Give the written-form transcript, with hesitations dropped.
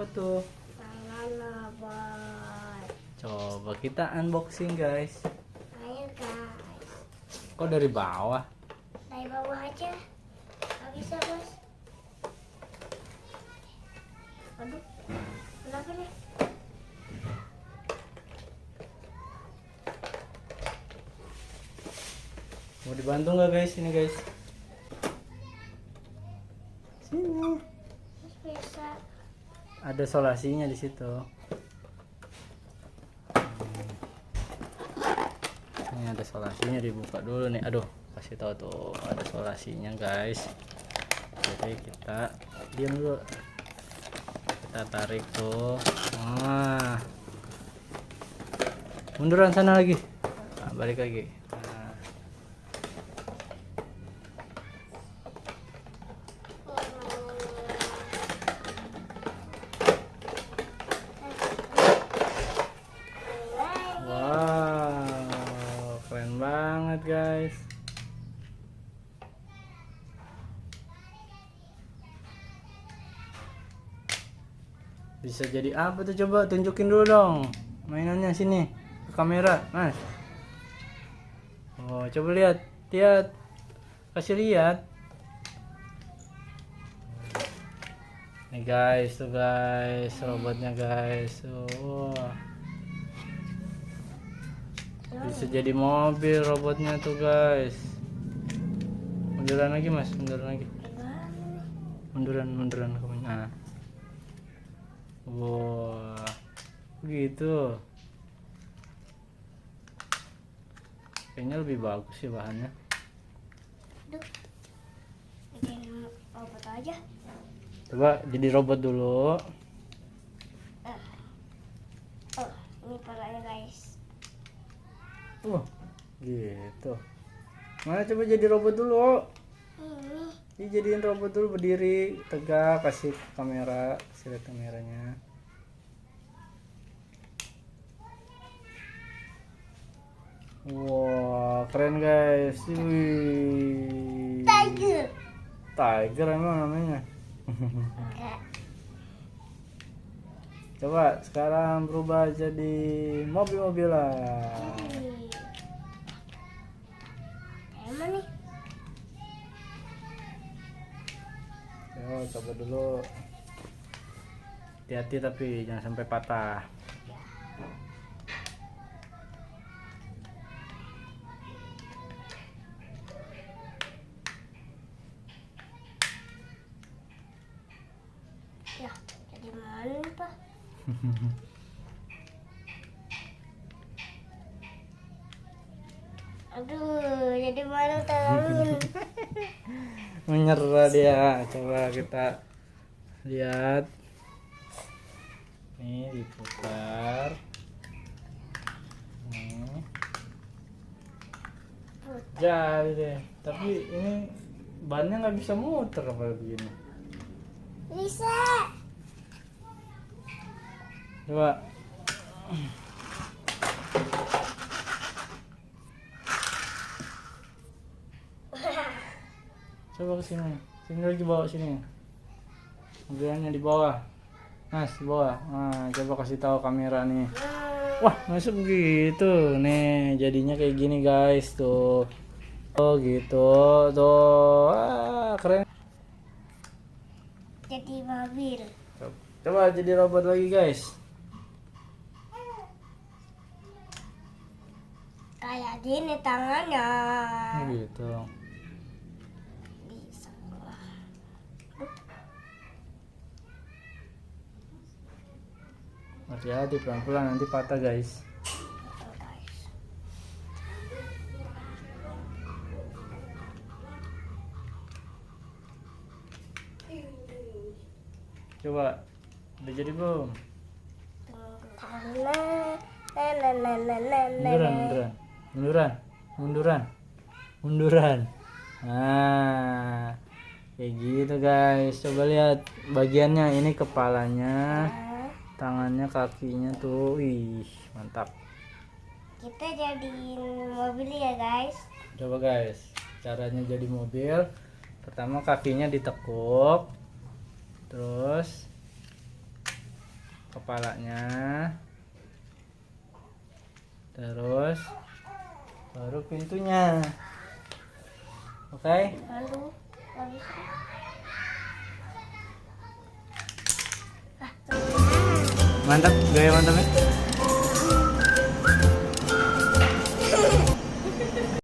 Apa tuh? Banana boy. Coba kita unboxing guys. Ayo guys. Kok dari bawah? Dari bawah aja. Gak bisa bos. Aduh. Kenapa nih? Mau dibantu nggak guys? Ini guys. Sini. Bisa. Ada solasinya di situ. Ini ada solasinya, dibuka dulu nih. Aduh, kasih tahu tuh ada solasinya guys. Jadi kita diam dulu. Kita tarik tuh. Nah. Munduran sana lagi. Nah, balik lagi. Nah. Wow, keren banget guys. Bisa jadi apa tuh, coba tunjukin dulu dong mainannya sini ke kamera mas. Oh coba lihat, kasih lihat nih guys, tuh guys robotnya guys. Oh bisa jadi mobil robotnya tuh guys. Munduran lagi mas, munduran lagi, munduran kamu. Nah wah gitu, kayaknya lebih bagus sih bahannya. Aduh. Bikin robot aja. Coba jadi robot dulu. Ini palanya guys. Gitu. Mana coba jadi robot dulu. Ini. Ini jadiin robot dulu, berdiri tegak, kasih kamera, kasih lihat kameranya. Wah keren guys. Wih. Tiger emang namanya. Enggak. Coba sekarang berubah jadi mobil-mobilan. Emang nih. Yo, coba dulu. Hati-hati tapi jangan sampai patah. Ya, jadi mana pak? Aduh, jadi mana tolongin? Menyerah dia. Coba kita lihat. Nih diputar. Nih. Jadi deh. Tapi ini bannya nggak bisa muter kalau begini. Bisa. Coba. Coba ke sini. Sini lagi, bawa sini. Mobilnya di bawah. Mas, di bawah. Nah, coba kasih tahu kamera nih. Wah, masuk gitu. Nih, jadinya kayak gini, guys, tuh. Oh, gitu. Tuh. Ah, keren. Jadi mobil. Coba jadi robot lagi, guys. Kayak gini tangannya. Gitu. Bisa. Hati-hati, pelan-pelan, nanti patah, guys. Guys. Coba. Udah jadi belum? Munduran. Nah, kayak gitu guys. Coba lihat bagiannya, ini kepalanya, tangannya, kakinya tuh. Wih, mantap. Kita jadiin mobil ya guys. Coba guys, caranya jadi mobil. Pertama kakinya ditekuk, terus kepalanya. Terus baru pintunya. Oke. Lalu nggak bisa. Mantap, gaya mantap ya.